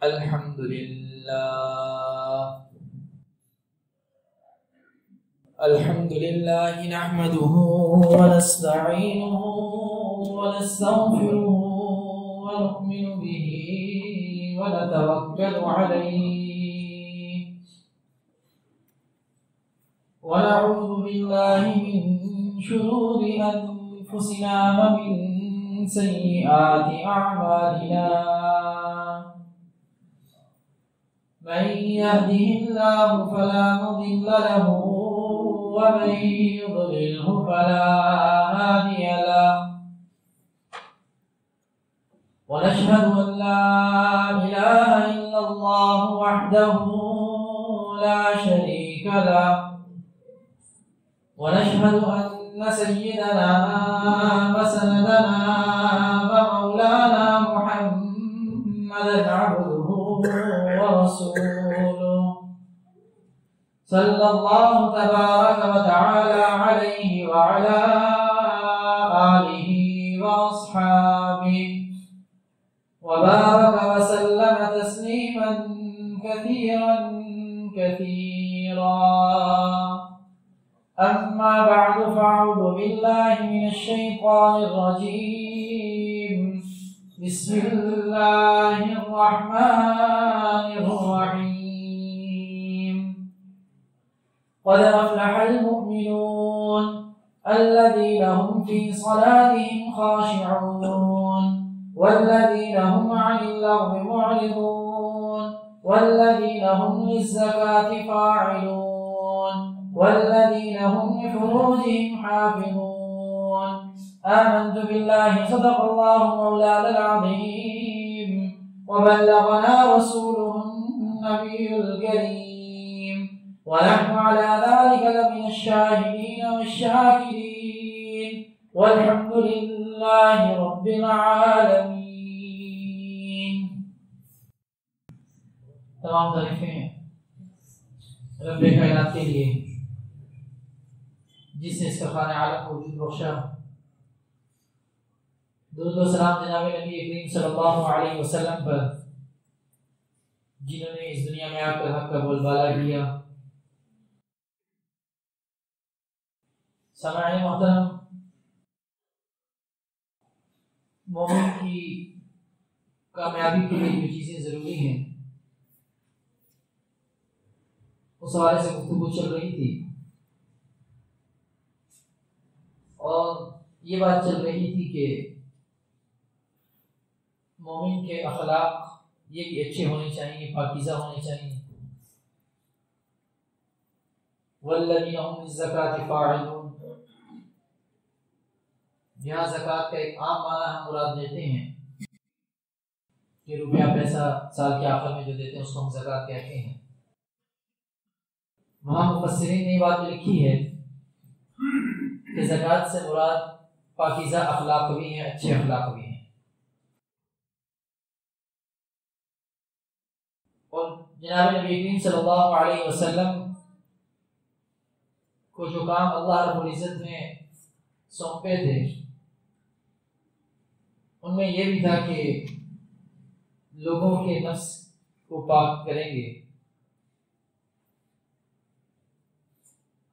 الحمد لله نحمده ونستعينه ونستغفره ونؤمن به ونتوكل عليه ونعوذ بالله من شرور أنفسنا ومن سيئات أعمالنا من يهده الله فلا مضل له ومن يضلله فلا هادي له ونشهد أن لا إله إلا الله وحده لا شريك له ونشهد أن سيدنا وسندنا ومولانا محمدا عبده ورسوله صلى الله تبارك وتعالى عليه وعلى آله وأصحابه وبارك وسلم تسليما كثيرا كثيرا. أما بعد فأعوذ بالله من الشيطان الرجيم. بسم الله الرحمن الرحيم. قد أفلح المؤمنون الذين هم في صلاتهم خاشعون والذين هم عن اللغو معرضون والذين هم للزكاة فاعلون والذين هم لفروجهم حافظون. آمنت بالله صدق الله مولانا العظيم وبلغنا رسوله النبي الكريم ونحن على ذلك لمن الشاهدين والشاكرين والحمد لله رب العالمين. تمام تعریفیں رب کائنات کے لیے جس نے اس کا خانہ عالم کو وجود بخشا. درود و سلام جناب نبی کریم صلی اللہ علیہ وسلم پر جنہوں نے اس دنیا میں آ کر حق کا بول بالا کیا. سامعین محترم، مومن کی کامیابی کے لیے جو چیزیں ضروری ہیں اس حوالے سے گفتگو چل رہی تھی اور یہ بات چل رہی تھی کہ مومن کے اخلاق یہ بھی اچھے ہونے چاہیے، پاکیزہ ہونے چاہیے. والذین هم للزکاة فاعلون، یہاں زکوٰۃ کا ایک عام معنی ہم مراد دیتے ہیں کہ روپیہ پیسہ سال کے آخر میں جو دیتے ہیں اس کو ہم زکوٰۃ کہتے ہیں. وہاں مفسرین نے یہ بات لکھی ہے کہ زکوٰۃ سے مراد پاکیزہ اخلاق بھی ہیں، اچھے اخلاق بھی ہیں. اور جناب نبی کریم صلی اللہ علیہ وسلم کو جو کام اللہ رب العزت نے سونپے تھے ان میں یہ بھی تھا کہ لوگوں کے نفس کو پاک کریں گے.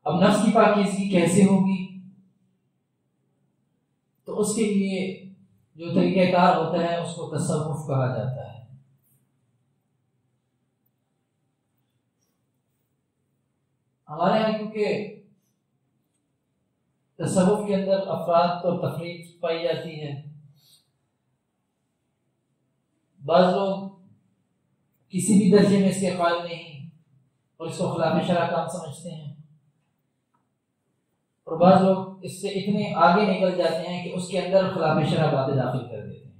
اب نفس کی پاکیزگی کیسے ہوگی؟ تو اس کے لیے جو طریقہ کار ہوتا ہے اس کو تصوف کہا جاتا ہے. ہمارے یہاں کیونکہ تصوف کے اندر افراد اور تفریق پائی جاتی ہے، بعض لوگ کسی بھی درجے میں اس کے قائل نہیں اور اس کو خلاف شرع کام سمجھتے ہیں، اور بعض لوگ اس سے اتنے آگے نکل جاتے ہیں کہ اس کے اندر خلاف شرع باتیں داخل کر دیتے ہیں.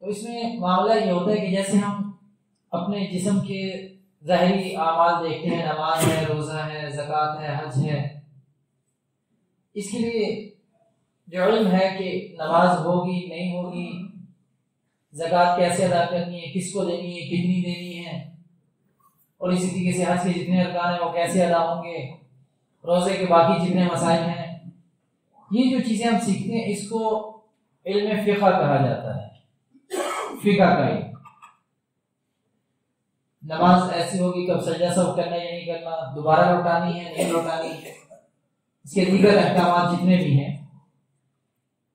تو اس میں معاملہ یہ ہوتا ہے کہ جیسے ہم اپنے جسم کے ظاہری اعمال دیکھتے ہیں، نماز ہے، روزہ ہے، زکوٰۃ ہے، حج ہے، اس کے لیے جو علم ہے کہ نماز ہوگی نہیں ہوگی، زکوٰۃ کیسے ادا کرنی ہے، کس کو دینی ہے، کتنی دینی ہے، اور اسی طریقے سے حج کے جتنے ارکان ہیں وہ کیسے ادا ہوں گے، روزے کے باقی جتنے مسائل ہیں، یہ جو چیزیں ہم سیکھتے ہیں اس کو علم فقہ کہا جاتا ہے، فقہ کا علم۔ نماز ایسی ہوگی کب سجدہ سہو کرنا یا نہیں کرنا، دوبارہ لوٹانی ہے نہیں لوٹانی، اس کے دیگر احکامات جتنے بھی ہیں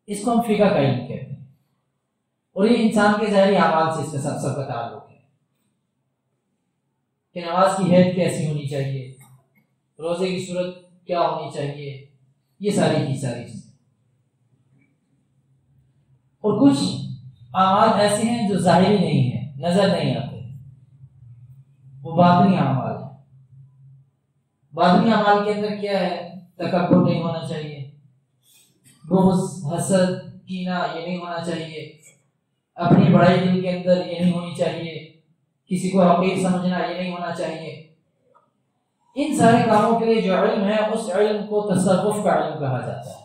اس کو ہم فقہ کا علم کہتے ہیں، اور یہ انسان کے ظاہری اعمال سے اس کا سب کا تعلق ہے کہ نماز کی حیت کیسی ہونی چاہیے، روزے کی صورت کیا ہونی چاہیے، یہ ساری چیزیں۔ اور کچھ اعمال ایسے ہیں جو ظاہری نہیں ہیں، نظر نہیں آتے، وہ باطنی اعمال ہیں۔ باطنی اعمال کے اندر کیا ہے؟ تکبر نہیں ہونا چاہیے، بغض، حسد، کینہ یہ نہیں ہونا چاہیے، اپنی بڑائی دل کے اندر یہ نہیں ہونی چاہیے، کسی کو حقیر سمجھنا یہ نہیں ہونا چاہیے۔ ان سارے کاموں کے لیے جو علم ہے اس علم کو تصوف کا علم کہا جاتا ہے۔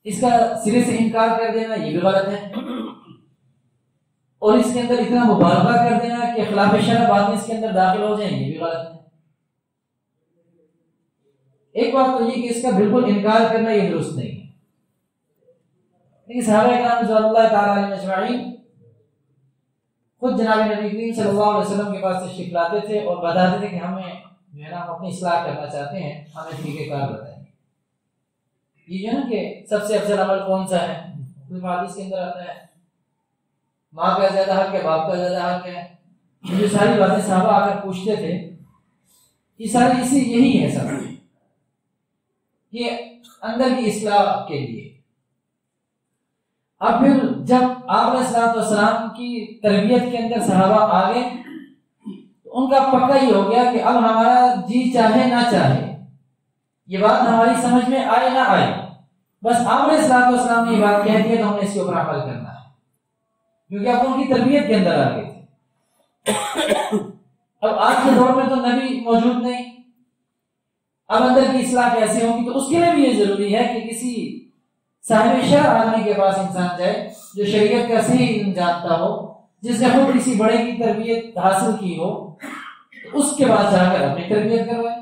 اس کا سرے سے انکار کر دینا یہ بھی غلط ہے، اور اس کے اندر اتنا مبالغہ کر دینا کہ خلاف شرع باتیں اس کے اندر داخل ہو جائیں یہ بھی غلط ہے۔ ایک بات تو یہ کہ اس کا بالکل انکار کرنا یہ درست نہیں ہے، لیکن صحابہ کرام رضوان اللہ تعالی علیہم اجمعین خود جناب نبی کریم صلی اللہ علیہ وسلم کے پاس تشریف لاتے تھے اور بتاتے تھے کہ ہمیں جو ہے نا ہم اپنی اصلاح کرنا چاہتے ہیں، ہمیں طریقہ کار بتائیں۔ یہ جو ہے نا کہ سب سے افضل عمل کون سا ہے، کوئی حدیث کے اندر آتا ہے ماں کا زیادہ حق ہے، باپ کا زیادہ حق ہے، یہ ساری باتیں صحابہ آ کر پوچھتے تھے، یہ ساری اسی یہی ہے سب، یہ اندر کی اصلاح کے لیے۔ اب پھر جب آپ علیہ السلام کی تربیت کے اندر صحابہ آ گئے تو ان کا پکا ہی ہو گیا کہ اب ہمارا جی چاہے نہ چاہے، یہ بات ہماری سمجھ میں آئے نہ آئے، بس آپ علیہ السلام نے یہ بات کہہ دی تو ہم نے اس کے اوپر عمل کرنا ہے، کیونکہ اب ان کی تربیت کے اندر آ گئے تھے۔ اب آج کے دور میں تو نبی موجود نہیں، اب اندر کی اصلاح کیسے ہوگی؟ تو اس کے لیے بھی یہ ضروری ہے کہ کسی صاحب شرع آدمی کے پاس انسان جائے جو شریعت کا صحیح علم جانتا ہو، جس نے خود کسی بڑے کی تربیت حاصل کی ہو، تو اس کے پاس جا کر اپنی تربیت کروائے۔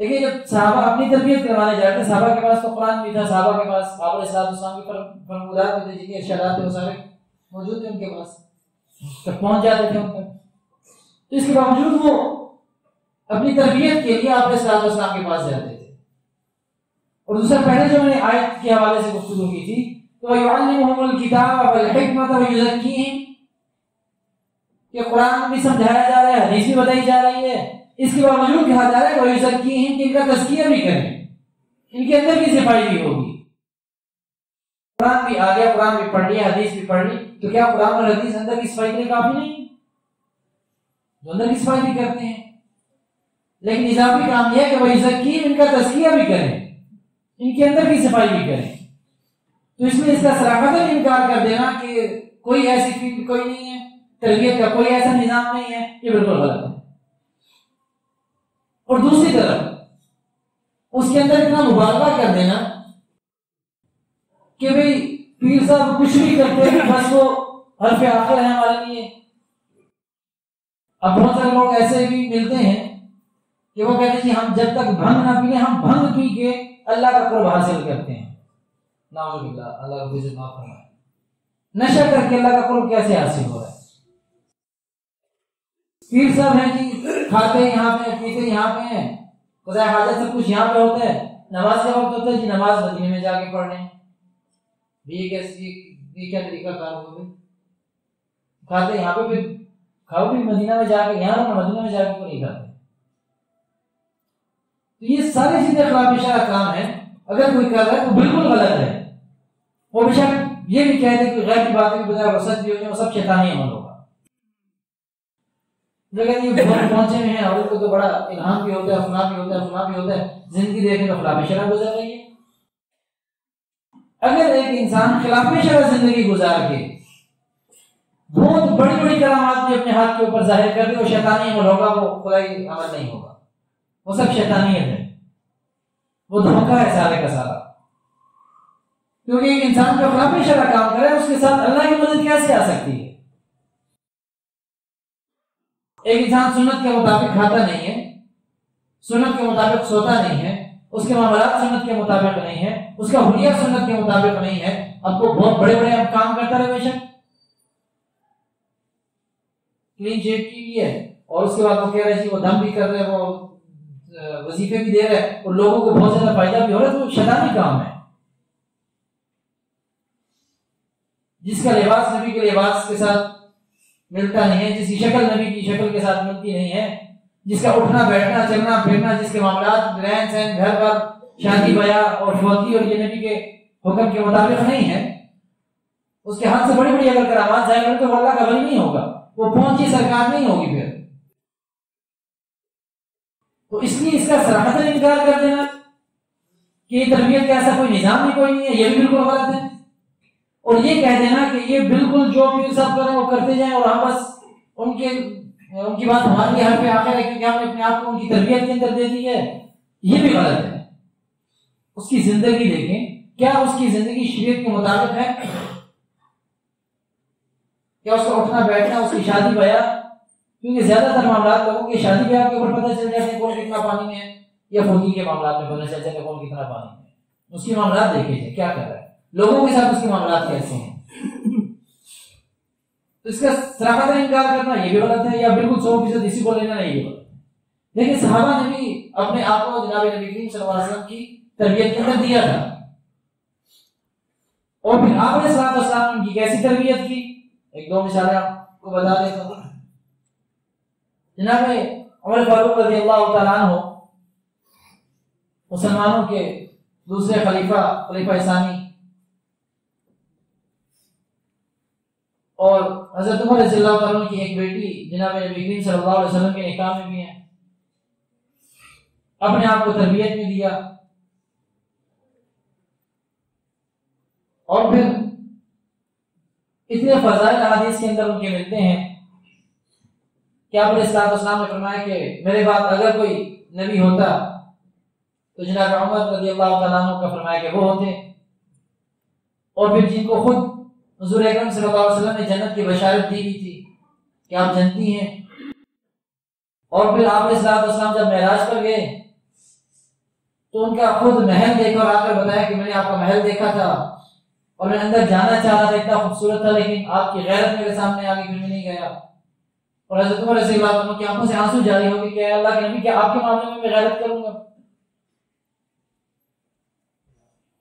دیکھیے جب صحابہ اپنی تربیت کروانے جاتے، صحابہ کے پاس تو قرآن بھی تھا، صحابہ کے پاس آپ علیہ السلام کے فرمودات بھی تھے، جتنے ارشادات تھے وہ سارے موجود تھے ان کے پاس، جب پہنچ جاتے تھے ان تک، تو اس کے باوجود وہ اپنی تربیت کے لیے آپ علیہ السلام کے پاس جاتے تھے۔ اور دوسرا پہلے جو میں نے آیت کے حوالے سے گفتگو کی تھی تو وَيُعَلِّمُهُمُ الْكِتَابَ وَالْحِكْمَةَ وَيُزَكِّيهِمْ، کہ قرآن بھی سمجھایا جا رہا ہے، حدیث بھی بتائی جا رہی ہے، اس کے باوجود کہا جا رہا ہے وَيُزَكِّيهِمْ کہ ان کا تزکیہ بھی کریں، ان کے اندر کی صفائی بھی ہوگی۔ قرآن بھی آ گیا، قرآن بھی پڑھ لیا، حدیث بھی پڑھ لی، تو کیا قرآن اور حدیث اندر کی صفائی کے لیے کافی نہیں؟ جو اندر کی صفائی بھی کرتے ہیں، لیکن اضافی کام یہ ہے کہ وَيُزَكِّيهِمْ ان کا تزکیہ بھی کریں، ان کے اندر کی صفائی بھی کریں۔ تو اس میں اس کا صراحتاً انکار کر دینا کہ کوئی ایسی فیلڈ کوئی نہیں ہے، تربیت کا کوئی ایسا نظام نہیں ہے، یہ بالکل غلط ہے۔ اور دوسری طرف اس کے اندر اتنا مبالغہ کر دینا کہ بھئی پیر صاحب کچھ بھی کرتے ہیں بس وہ حرف آخر ہے ہمارے لیے۔ اب بہت سارے لوگ ایسے بھی ملتے ہیں کہ وہ کہتے ہیں کہ ہم جب تک بھنگ نہ پیلیں ہم بھنگ پی کے اللہ کا قرب حاصل کرتے ہیں۔ نعوذ باللہ، اللہ رب العزت معاف فرمائے۔ نشہ کر کے اللہ کا قرب کیسے حاصل ہو رہا ہے؟ پیر صاحب ہیں جی، کھاتے یہاں پہ پیتے یہاں پہ ہیں، قضاء حاجت سب کچھ یہاں پہ ہوتا ہے، نماز کا وقت ہوتا ہے جی نماز مدینے میں جا کے پڑھ رہے ہیں، یہ کیا طریقہ کار ہو گیا؟ کھاتے یہاں پہ پھر کھاؤ بھی مدینہ میں جا کے، یہاں مدینہ میں جا کے کو نہیں کھاتے۔ تو یہ ساری چیزیں خلاف شرع کام ہے، اگر کوئی کر رہا ہے تو بالکل غلط ہے۔ وہ بے شک یہ بھی کہتے ہیں کہ غیر کی باتیں بھی بجائے وسط بھی ہو جائے، وہ سب شیطانی عمل ہوگا۔ لیکن یہ بہت پہنچے ہوئے ہیں اور ان کو تو بڑا الہام بھی ہوتا ہے، فلاں بھی ہوتا ہے، فلاں بھی ہوتا ہے، زندگی دیکھیں تو خلاف شرع گزر رہی ہے۔ اگر ایک انسان خلاف شرع زندگی گزار کے بہت بڑی بڑی کرامات بھی اپنے ہاتھ کے اوپر ظاہر کر دے، وہ شیطانی عمل ہوگا، وہ خدائی عمل نہیں ہوگا، وہ سب شیطانیت ہے، وہ دھوکہ ہے سارے کا سارا۔ کیونکہ ایک انسان جو خلاف شرع کام کرے اس کے ساتھ اللہ کی مدد کیسے آ سکتی ہے؟ ایک انسان سنت کے مطابق کھاتا نہیں ہے، سنت کے مطابق سوتا نہیں ہے، اس کے معاملات سنت کے مطابق نہیں ہے، اس کا حلیہ سنت کے مطابق نہیں ہے، اب وہ بہت بڑے بڑے اب کام کرتا رہے، بے شک کلین شیو کی ہے، اور اس کے بعد وہ کہہ رہے جی وہ دم بھی کر رہے، وہ وظیفے بھی دے رہے اور لوگوں کو بہت زیادہ فائدہ بھی ہو رہا ہے، تو شیطانی کام ہے۔ جس کا لباس نبی کے لباس کے ساتھ ملتا نہیں ہے، جس کی شکل نبی کی شکل کے ساتھ ملتی نہیں ہے، جس کا اٹھنا بیٹھنا چلنا پھرنا، جس کے معاملات رہن سہن گھر پر شادی بیاہ اور فوتی اور یہ نبی کے حکم کے مطابق نہیں ہے، اس کے ہاتھ سے بڑی بڑی اگر کرامات ظاہر ہوں تو وہ اللہ کا ولی نہیں ہوگا، وہ پہنچی سرکار نہیں ہوگی پھر۔ تو اس لیے اس کا صراحتاً انکار کر دینا کہ یہ تربیت کا ایسا کوئی نظام بھی کوئی نہیں ہے، یہ بھی بالکل غلط ہے، اور یہ کہہ دینا کہ یہ بالکل جو پیر صاحب کریں وہ کرتے جائیں اور ہم بس ان کی بات ہمارے لیے حرف آخر ہے کیونکہ ہم نے اپنے آپ کو ان کی تربیت کے اندر دے دی ہے، یہ بھی غلط ہے۔ اس کی زندگی دیکھیں، کیا اس کی زندگی شریعت کے مطابق ہے؟ کیا اس کا اٹھنا بیٹھنا، اس کی شادی بیاہ، کیونکہ زیادہ تر معاملات لوگوں کے شادی بیاہ کے اوپر پتہ چل جاتے ہیں کون کتنا پانی میں ہے، یا فوتی کے معاملات میں پتہ چل جاتا ہے کون کتنا پانی میں ہے، اس کی معاملات دیکھیں جائیں کیا کر رہا ہے، لوگوں کے ساتھ اس کے معاملات کیسے ہیں۔ تو اس کا صراحتاً انکار کرنا یہ بھی غلط ہے، یا بالکل 100% اسی کو لینا یہ بھی غلط ہے۔ لیکن صحابہ نے بھی اپنے آپ کو جناب نبی کریم صلی اللہ علیہ وسلم کی تربیت کے اندر دیا تھا، اور پھر آپ نے صلی اللہ علیہ وسلم نے ان کی کیسی تربیت کی، ایک دو مثالیں آپ کو بتا دیتا ہوں۔ جناب عمر فاروق رضی اللہ تعالیٰ عنہ مسلمانوں کے دوسرے خلیفہ ثانی، اور حضرت عمر رضی اللہ تعالیٰ عنہ کی ایک بیٹی جناب نبی کریم صلی اللہ علیہ وسلم کے نکاح میں بھی ہیں، اپنے آپ کو تربیت میں دیا، اور پھر اتنے فضائل حدیث کے اندر ان کے ملتے ہیں کہ آپ علیہ السلام نے فرمایا کہ میرے بعد اگر کوئی نبی ہوتا تو جناب عمر رضی اللہ تعالیٰ عنہ کا فرمایا کہ وہ ہوتے، اور پھر جن کو خود حضور اکرم صلی اللہ علیہ وسلم نے جنت کی بشارت دی ہوئی تھی کہ آپ جنتی ہیں، اور پھر آپ علیہ السلام جب معراج پر گئے تو ان کا خود محل دیکھا اور آ کر بتایا کہ میں نے آپ کا محل دیکھا تھا اور میں اندر جانا چاہ رہا تھا، اتنا خوبصورت تھا، لیکن آپ کی غیرت میرے سامنے آ گئی، پھر میں نہیں گیا۔ اور حضرت عمر رضی اللہ عنہ کی آنکھوں سے آنسو جاری ہو گئے کہ اے اللہ کے نبی کیا آپ کے معاملے میں غیرت کروں گا؟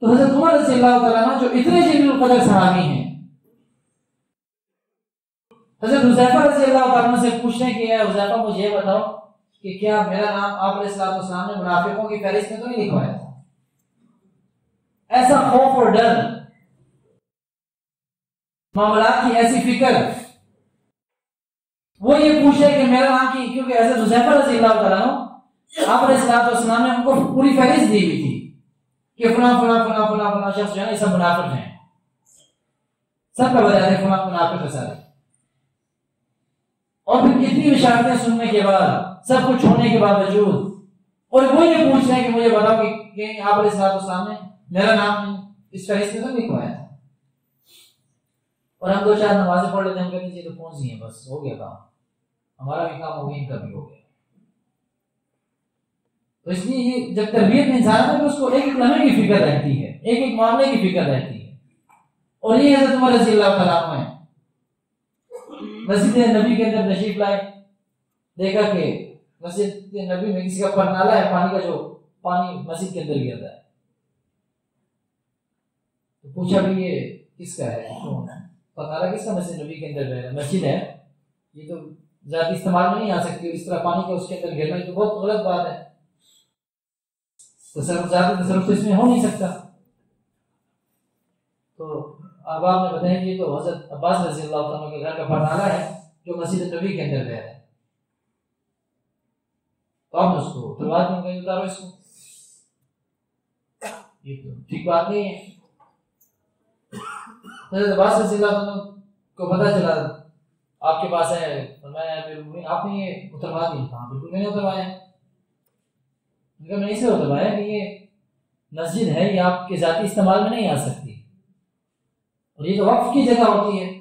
تو حضرت عمر رضی اللہ تعالیٰ عنہ جو اتنے جلیل القدر صحابی ہیں، حضرت حذیفہ رضی اللہ تعالیٰ عنہ سے پوچھنے کہ اے حذیفہ مجھے یہ بتاؤ کہ کیا میرا نام آپ علیہ السلام نے منافقوں کی فہرست میں تو نہیں لکھوایا تھا؟ ایسا خوف اور ڈر، معاملات کی ایسی فکر، وہ یہ پوچھے کہ میرا نام کی، کیونکہ حضرت حذیفہ رضی اللہ تعالیٰ عنہ آپ علیہ السلام نے ان کو پوری فہرست دی ہوئی تھی کہ فلاں فلاں فلاں فلاں فلاں شخص جو ہے یہ سب منافق ہیں، سب کا بتا دیں فلاں منافق ہے سارے، اور پھر اتنی بشارتیں سننے کے بعد، سب کچھ ہونے کے باوجود، اور وہ یہ پوچھ رہے ہیں کہ مجھے بتاؤ کہ آپ علیہ السلام نے میرا نام اس فہرست میں تو نہیں لکھوایا تھا؟ اور ہم دو چار نمازیں پڑھ لیتے ہیں، ہم کہتے ہیں یہ تو پہنچ گئی ہیں، بس ہو گیا کام، ہمارا بھی کام ہو گیا، ان کا بھی ہو گیا۔ تو اس لیے یہ جب تربیت میں انسان ہے تو اس کو ایک ایک لمحے کی فکر رہتی ہے، ایک ایک معاملے کی فکر رہتی ہے، اور یہ حضرت عمر رضی اللہ تعالیٰ عنہ ہے، مسجد نبی کے اندر تشریف لائے، دیکھا کہ مسجد نبی میں کسی کا پرنالا ہے، پانی کا جو پانی مسجد کے اندر گرتا ہے، تو پوچھا بھی یہ کس کا ہے؟ پرنالا کس کا مسجد نبی کے اندر ہے؟ مسجد ہے، یہ تو ذاتی استعمال میں نہیں آ سکتی، اس طرح پانی کا اس کے اندر گرنا یہ تو بہت غلط بات ہے، تصرف ذاتی تصرف تو اس میں ہو نہیں سکتا۔ تو احباب نے بتایا کہ یہ تو حضرت عباس رضی اللہ تعالیٰ کے گھر کا پرنالا ہے جو مسجد نبی کے اندر گیا ہے، تو آپ نے اس کو تلوار کیوں کہیں اتارو اس کو، یہ تو ٹھیک بات نہیں ہے۔ حضرت عباس رضی اللہ عنہ کو پتہ چلا آپ کے پاس ہے، فرمایا آپ نے یہ اتروا دیا؟ ہاں بالکل میں نے اتروایا، میں نے اسے اتروایا کہ یہ مسجد ہے، یہ آپ کے ذاتی استعمال میں نہیں آ سکتی، اور یہ تو وقف کی جگہ ہوتی ہے،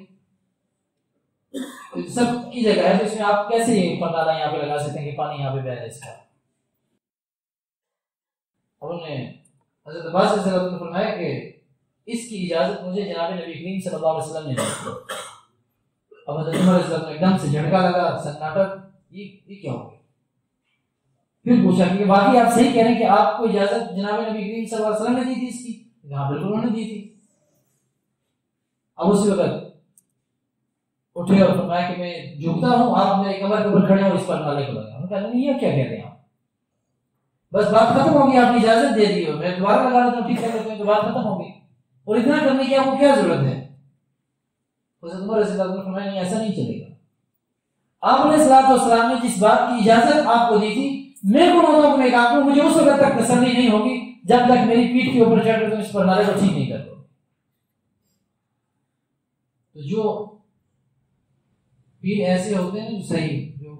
سب کی جگہ ہے، تو اس میں آپ کیسے یہ پرنالا یہاں پہ لگا سکتے ہیں کہ پانی یہاں پہ بہ رہا ہے اس کا؟ اور انہوں نے حضرت عباس رضی اللہ عنہ نے فرمایا کہ اس کی اجازت مجھے جناب نبی کریم صلی اللہ علیہ وسلم نے دی۔ اب حضرت عمر رضی اللہ عنہ ایک دم سے جھٹکا لگا، سناٹا، یہ کیا ہو گیا؟ پھر پوچھا کہ باقی آپ صحیح کہہ رہے ہیں کہ آپ کو اجازت جناب نبی کریم صلی اللہ علیہ وسلم نے دی تھی اس کی؟ ہاں بالکل انہوں نے دی تھی۔ اب اسی وقت اٹھے اور فرمایا کہ میں جھکتا ہوں، آپ میرے کمر کے اوپر کھڑے ہو، اس پر نالے کو لگا۔ انہوں نے کہا نہیں، یہ کیا کہہ رہے ہیں آپ؟ بس بات ختم ہوگی، آپ نے اجازت دے دی ہو، میں دوبارہ لگا لیتا ہوں، ٹھیک کر لیتے ہیں تو بات ختم ہوگی، اور اتنا کرنے کی آپ کو کیا ضرورت ہے؟ حضرت عمر رضی اللہ عنہ نے فرمایا نہیں، ایسا نہیں چلے گا۔ آپ علیہ الصلوۃ والسلام نے جس بات کی اجازت آپ کو دی تھی، میں کو نوٹوں میں کہا مجھے اس وقت تک تسلی نہیں ہوگی جب تک میری پیٹھ کے اوپر چڑھ کر تم اس پر نالے کو ٹھیک نہیں کر دو۔ تو جو پیر ایسے ہوتے ہیں جو صحیح، جو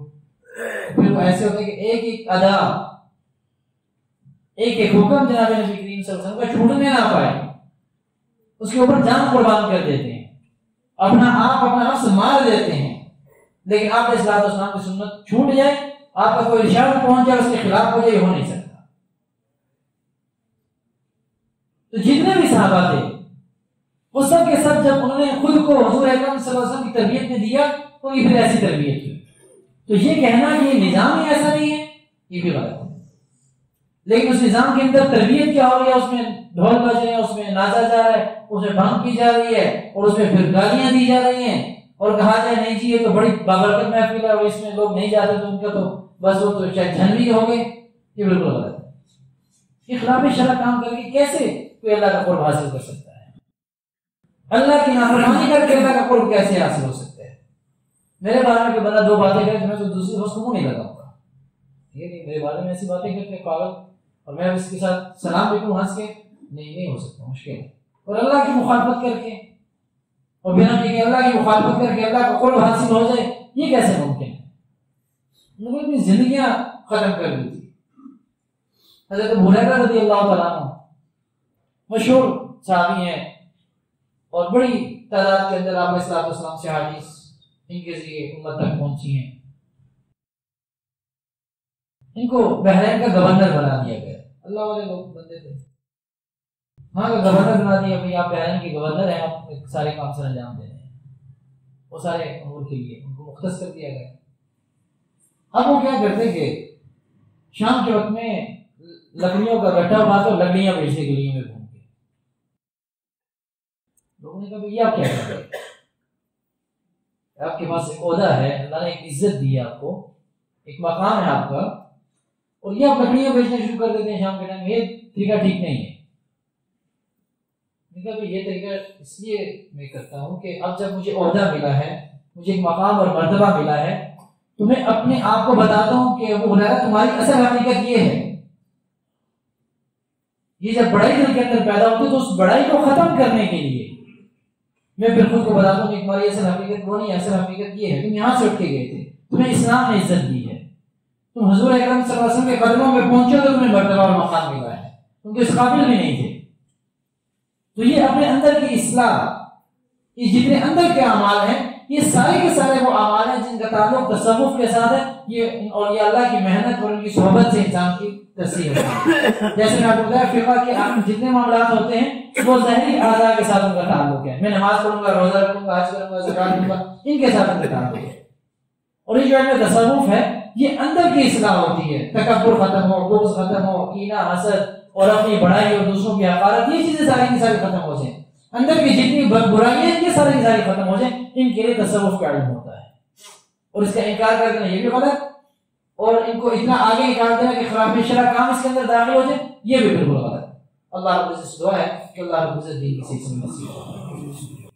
پھر وہ ایسے ہوتے ہیں کہ ایک ایک ادا، ایک ایک حکم جناب نبی کریم صلی اللہ علیہ وسلم کا چھوڑنے نہ پائے، اس کے اوپر جان قربان کر دیتے ہیں، اپنا نفس مار دیتے ہیں، لیکن آپ علیہ الصلوۃ والسلام کی سنت چھوٹ جائے، آپ کا کوئی ارشاد پہنچ جائے، اس کے خلاف ہو جائے، یہ ہو نہیں سکتا۔ تو جتنے بھی صحابہ تھے وہ سب کے سب جب انہوں نے خود کو حضور اکرم صلی اللہ علیہ وسلم کی تربیت میں دیا تو یہ پھر ایسی تربیت ہوئی۔ تو یہ کہنا کہ یہ نظام ہی ایسا نہیں ہے، یہ بھی غلط ہے، لیکن اس نظام کے اندر تربیت کیا ہو رہی ہے، اس میں ڈھول بج رہے ہیں، اس میں ناچا جا رہا ہے، اس میں بھنگ کی جا رہی ہے، اور اس میں پھر گالیاں دی جا رہی ہیں، اور کہا جائے نہیں جی یہ تو بڑی بابرکت محفل ہے اور اس میں لوگ نہیں جاتے تو ان کا تو بس وہ تو جھنوی ہو گئے، یہ بالکل غلط ہے۔ یہ خلاف شرع کام کر کے کیسے کوئی اللہ کا قرب حاصل کر سکتا ہے؟ اللہ کی نافرمانی کر کے اللہ کا قرب کیسے حاصل ہو سکتا ہے؟ میرے بارے میں کہ بندہ دو باتیں کرے تو میں تو دوسری بس کو نہیں لگاؤں گا، یہ نہیں میرے بارے میں ایسی باتیں کرتے پاگل، اور میں اس کے ساتھ سلام بھی کہوں ہنس کے، نہیں ہو سکتا، مشکل ہے۔ اور اللہ کی مخالفت کر کے اور بنا کہ اللہ کی مخالفت کر کے اللہ کا قرب حاصل ہو جائے، یہ کیسے ممکن ہے؟ انہوں نے اپنی زندگیاں ختم کر دی تھی۔ حضرت ابو ہریرہ رضی اللہ تعالیٰ عنہ مشہور صحابی ہیں، اور بڑی تعداد کے اندر آپ علیہ الصلوۃ والسلام سے حدیث ان کے ذریعے امت تک پہنچی ہیں۔ ان کو بحرین کا گورنر بنا دیا گیا، اللہ والے لوگ بندے تھے، وہاں کا گورنر بنا دیا، بھائی آپ بحرین کے گورنر ہیں، آپ سارے کام سر انجام دے رہے ہیں، وہ سارے امور کے لیے ان کو مختص کر دیا گیا۔ اب وہ کیا کرتے کہ شام کے وقت میں لکڑیوں کا گٹھا اٹھا کر لکڑیاں بیچنے گلیوں میں گھوم کے، لوگوں نے کہا بھائی یہ آپ کیا کر رہے ہیں؟ آپ کے پاس ایک عہدہ ہے، اللہ نے ایک عزت دی ہے آپ کو، ایک مقام ہے آپ کا، اور یہ آپ لکڑیاں بیچنا شروع کر دیتے ہیں شام کے ٹائم، یہ طریقہ ٹھیک نہیں ہے۔ یہ طریقہ اس لیے میں کرتا ہوں کہ اب جب مجھے عہدہ ملا ہے، مجھے ایک مقام اور مرتبہ ملا ہے، تو میں اپنے آپ کو بتاتا ہوں کہ ابو ہریرہ تمہاری اصل حقیقت یہ ہے۔ یہ جب بڑائی دل کے اندر پیدا ہوتی ہے تو اس بڑائی کو ختم کرنے کے لیے میں پھر خود کو بتاتا ہوں کہ تمہاری اصل حقیقت وہ نہیں، اصل حقیقت یہ ہے، تم یہاں سے اٹھ کے گئے تھے، تمہیں اسلام نے عزت دی ہے، تم حضور اکرم صلی اللہ علیہ وسلم کے قدموں میں پہنچے تو تمہیں مرتبہ اور مقام ملا ہے، تم تو اس قابل بھی نہیں تھے۔ تو یہ اپنے اندر کی اصلاح، یہ جتنے اندر کے اعمال ہیں، یہ سارے کے سارے وہ اعمال ہیں جن کا تعلق تصوف کے ساتھ ہے، اور یہ اللہ کی محنت اور ان کی صحبت سے انسان کی تصحیح ہوتی ہے۔ جیسے میں آپ کو بتایا فقہ کے جتنے معاملات ہوتے ہیں وہ ظاہری اعضاء کے ساتھ ان کا تعلق ہے، میں نماز پڑھوں گا، روزہ رکھوں گا، حج کروں گا، زکات دوں گا، ان کے ساتھ ان کا تعلق ہے۔ اور یہ جو علم تصوف ہے یہ اندر کی اصلاح ہوتی ہے، تکبر ختم ہو، بغض ختم ہو، کینہ، حسد اور اپنی بڑائی اور دوسروں کی حقارت، یہ چیزیں ساری کی ساری ختم ہو جائیں، اندر کی جتنی برائیاں ہیں یہ ساری کی ساری ختم ہو جائیں، ان کے لیے تصوف کا علم ہوتا ہے۔ اور اس کا انکار کر دینا یہ بھی غلط، اور ان کو اتنا آگے نکال دینا کہ خلاف شرع کام اس کے اندر داخل ہو جائے، یہ بھی بالکل غلط ہے۔ اللہ رب العزت سے دعا ہے کہ اللہ رب العزت دین کی صحیح سمجھ نصیب فرمائے۔